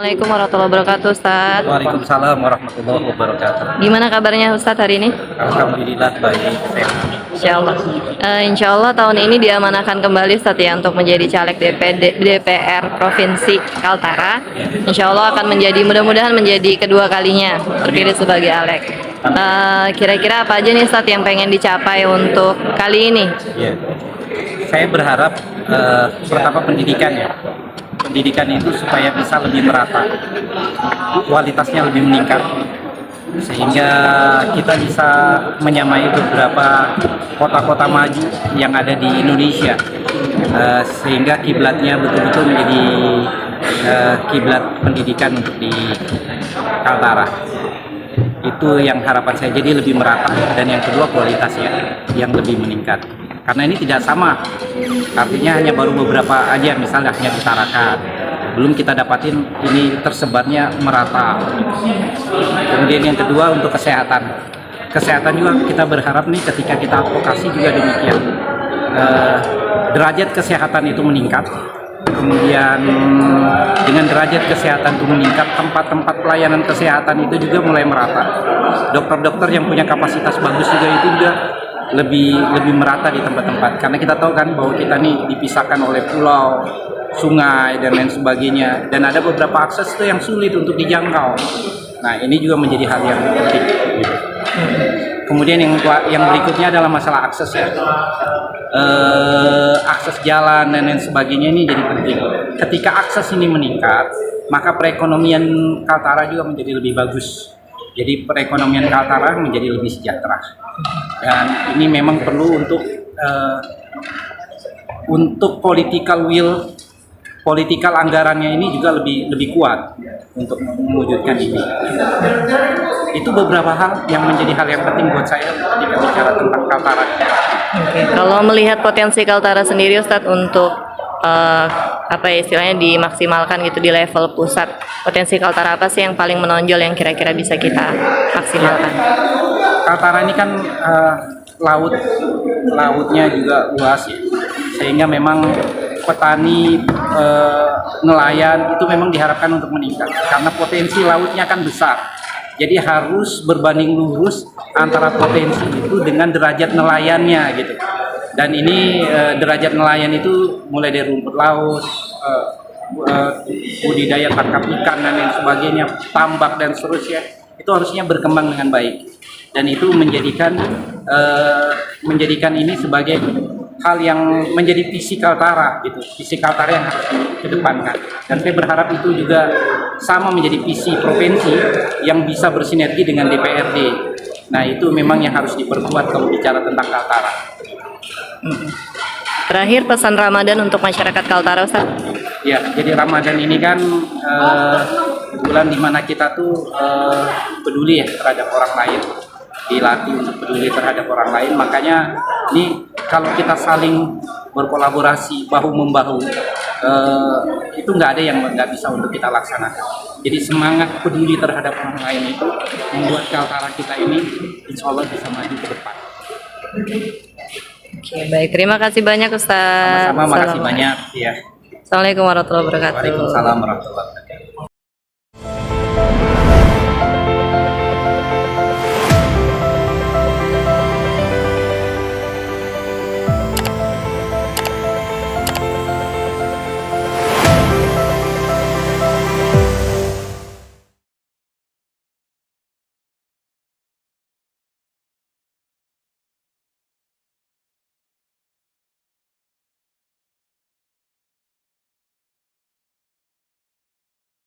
Assalamualaikum warahmatullahi wabarakatuh, Ustaz. Waalaikumsalam warahmatullahi wabarakatuh. Gimana kabarnya Ustaz hari ini? Alhamdulillah baik, sehat. Insya Allah tahun ini diamanahkan kembali Ustaz ya untuk menjadi caleg DPR Provinsi Kaltara. Insya Allah akan mudah-mudahan menjadi kedua kalinya terpilih sebagai caleg. Kira-kira apa aja nih Ustaz yang pengen dicapai untuk kali ini? Ya. Saya berharap pertama pendidikan ya. Pendidikan itu supaya bisa lebih merata, kualitasnya lebih meningkat, sehingga kita bisa menyamai beberapa kota-kota maju yang ada di Indonesia, sehingga kiblatnya betul-betul menjadi kiblat pendidikan untuk di Kaltara. Itu yang harapan saya, jadi lebih merata, dan yang kedua kualitasnya yang lebih meningkat. Karena ini tidak sama, artinya hanya baru beberapa aja, misalnya hanya di Tarakan, belum kita dapatin ini tersebarnya merata. Kemudian yang kedua untuk kesehatan juga kita berharap nih ketika kita advokasi juga demikian, derajat kesehatan itu meningkat. Kemudian dengan derajat kesehatan itu meningkat, tempat-tempat pelayanan kesehatan itu juga mulai merata. Dokter-dokter yang punya kapasitas bagus juga itu juga lebih merata di tempat-tempat, karena kita tahu kan bahwa kita nih dipisahkan oleh pulau, sungai dan lain sebagainya, dan ada beberapa akses itu yang sulit untuk dijangkau. Nah, ini juga menjadi hal yang penting gitu. Kemudian yang berikutnya adalah masalah akses ya, akses jalan dan lain sebagainya ini jadi penting. Ketika akses ini meningkat, maka perekonomian Kaltara juga menjadi lebih bagus. Jadi perekonomian Kaltara menjadi lebih sejahtera, dan ini memang perlu untuk political will, politikal anggarannya ini juga lebih kuat untuk mewujudkan ini. Itu beberapa hal yang menjadi hal yang penting buat saya ketika bicara tentang Kaltara. Kalau melihat potensi Kaltara sendiri Ustadz untuk apa ya istilahnya dimaksimalkan gitu di level pusat, potensi Kaltara apa sih yang paling menonjol yang kira-kira bisa kita maksimalkan? Kaltara ini kan lautnya juga luas ya, sehingga memang petani, nelayan itu memang diharapkan untuk meningkat karena potensi lautnya kan besar. Jadi harus berbanding lurus antara potensi itu dengan derajat nelayannya gitu. Dan ini derajat nelayan itu mulai dari rumput laut, budidaya tangkap ikan dan lain sebagainya, tambak dan seterusnya, itu harusnya berkembang dengan baik. Dan itu menjadikan ini sebagai hal yang menjadi visi Kaltara gitu, visi Kaltara yang harus dikedepankan. Dan saya berharap itu juga sama menjadi visi provinsi yang bisa bersinergi dengan DPRD. Nah, itu memang yang harus diperkuat kalau bicara tentang Kaltara. Terakhir pesan Ramadan untuk masyarakat Kaltara Ustaz. Ya, jadi Ramadan ini kan bulan dimana kita tuh peduli ya terhadap orang lain, dilatih untuk peduli terhadap orang lain. Makanya ini kalau kita saling berkolaborasi bahu membahu, itu nggak ada yang nggak bisa untuk kita laksanakan. Jadi semangat peduli terhadap orang lain itu membuat Kaltara kita ini insya Allah bisa maju ke depan. Oke, baik. Terima kasih banyak Ustaz. Sama-sama, makasih banyak. Ya. Assalamualaikum warahmatullahi wabarakatuh. Waalaikumsalam warahmatullahi wabarakatuh.